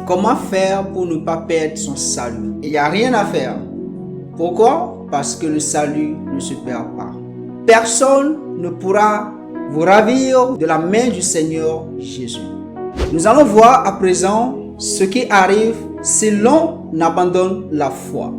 Comment faire pour ne pas perdre son salut? Il n'y a rien à faire. Pourquoi? Parce que le salut ne se perd pas. Personne ne pourra vous ravir de la main du Seigneur Jésus. Nous allons voir à présent ce qui arrive si l'on abandonne la foi.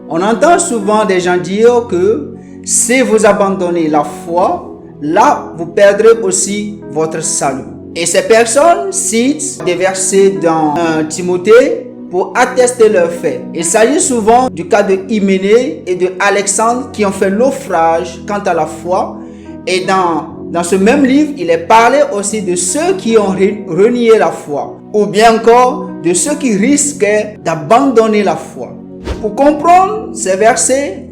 On entend souvent des gens dire que si vous abandonnez la foi, là vous perdrez aussi votre salut. Et ces personnes citent des versets dans 1 Timothée pour attester leurs faits. Il s'agit souvent du cas de Hyménée et de Alexandre qui ont fait naufrage quant à la foi. Et dans ce même livre, il est parlé aussi de ceux qui ont renié la foi, ou bien encore de ceux qui risquaient d'abandonner la foi. Pour comprendre ces versets,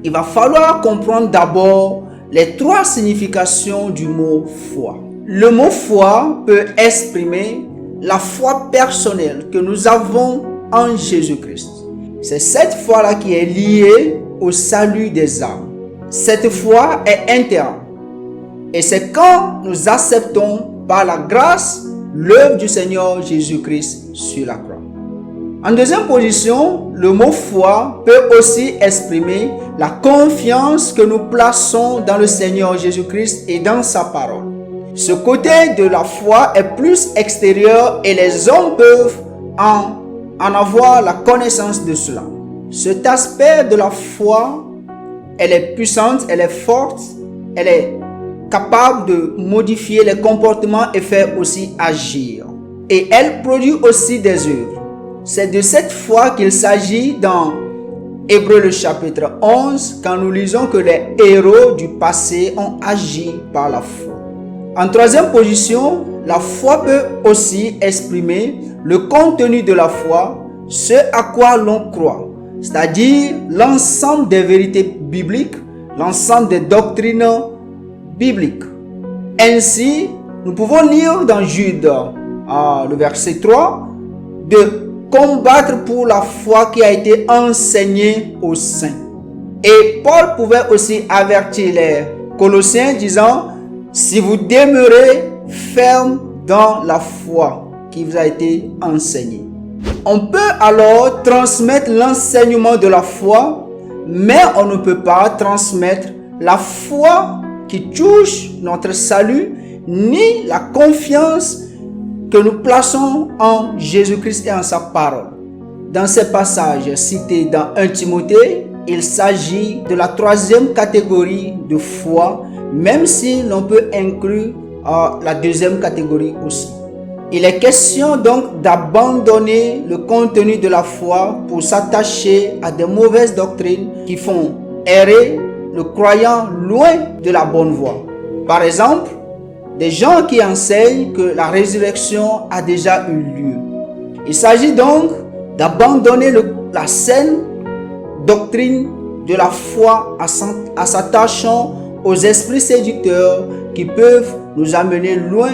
il va falloir comprendre d'abord les trois significations du mot foi. Le mot foi peut exprimer la foi personnelle que nous avons en Jésus-Christ. C'est cette foi-là qui est liée au salut des âmes. Cette foi est interne. Et c'est quand nous acceptons par la grâce l'œuvre du Seigneur Jésus-Christ sur la croix. En deuxième position, le mot foi peut aussi exprimer la confiance que nous plaçons dans le Seigneur Jésus-Christ et dans sa parole. Ce côté de la foi est plus extérieur et les hommes peuvent en avoir la connaissance de cela. Cet aspect de la foi, elle est puissante, elle est forte, elle est capable de modifier les comportements et faire aussi agir. Et elle produit aussi des œuvres. C'est de cette foi qu'il s'agit dans Hébreux le chapitre 11, quand nous lisons que les héros du passé ont agi par la foi. En troisième position, la foi peut aussi exprimer le contenu de la foi, ce à quoi l'on croit, c'est-à-dire l'ensemble des vérités bibliques, l'ensemble des doctrines bibliques. Ainsi, nous pouvons lire dans Jude, le verset 3, de combattre pour la foi qui a été enseignée aux saints. Et Paul pouvait aussi avertir les Colossiens disant: si vous demeurez ferme dans la foi qui vous a été enseignée. On peut alors transmettre l'enseignement de la foi, mais on ne peut pas transmettre la foi qui touche notre salut, ni la confiance que nous plaçons en Jésus-Christ et en sa parole. Dans ces passages cités dans 1 Timothée, il s'agit de la troisième catégorie de foi, même si l'on peut inclure la deuxième catégorie aussi. Il est question donc d'abandonner le contenu de la foi pour s'attacher à des mauvaises doctrines qui font errer le croyant loin de la bonne voie. Par exemple, des gens qui enseignent que la résurrection a déjà eu lieu. Il s'agit donc d'abandonner la saine doctrine de la foi en s'attachant aux esprits séducteurs qui peuvent nous amener loin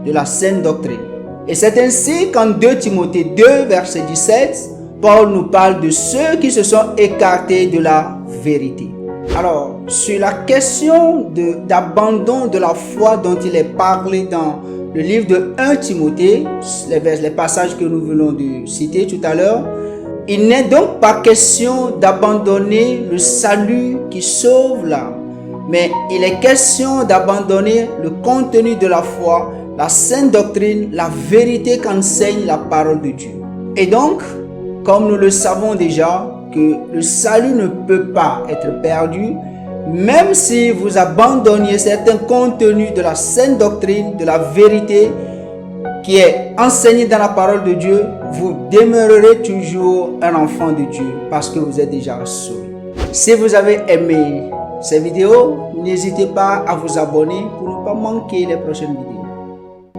de la saine doctrine. Et c'est ainsi qu'en 2 Timothée 2, verset 17, Paul nous parle de ceux qui se sont écartés de la vérité. Alors, sur la question d'abandon de la foi dont il est parlé dans le livre de 1 Timothée, les passages que nous venons de citer tout à l'heure, il n'est donc pas question d'abandonner le salut qui sauve l'âme, mais il est question d'abandonner le contenu de la foi, la sainte doctrine, la vérité qu'enseigne la parole de Dieu. Et donc, comme nous le savons déjà, que le salut ne peut pas être perdu, même si vous abandonniez certains contenus de la sainte doctrine, de la vérité qui est enseignée dans la parole de Dieu, vous demeurerez toujours un enfant de Dieu parce que vous êtes déjà sauvé. Si vous avez aimé ces vidéos, n'hésitez pas à vous abonner pour ne pas manquer les prochaines vidéos.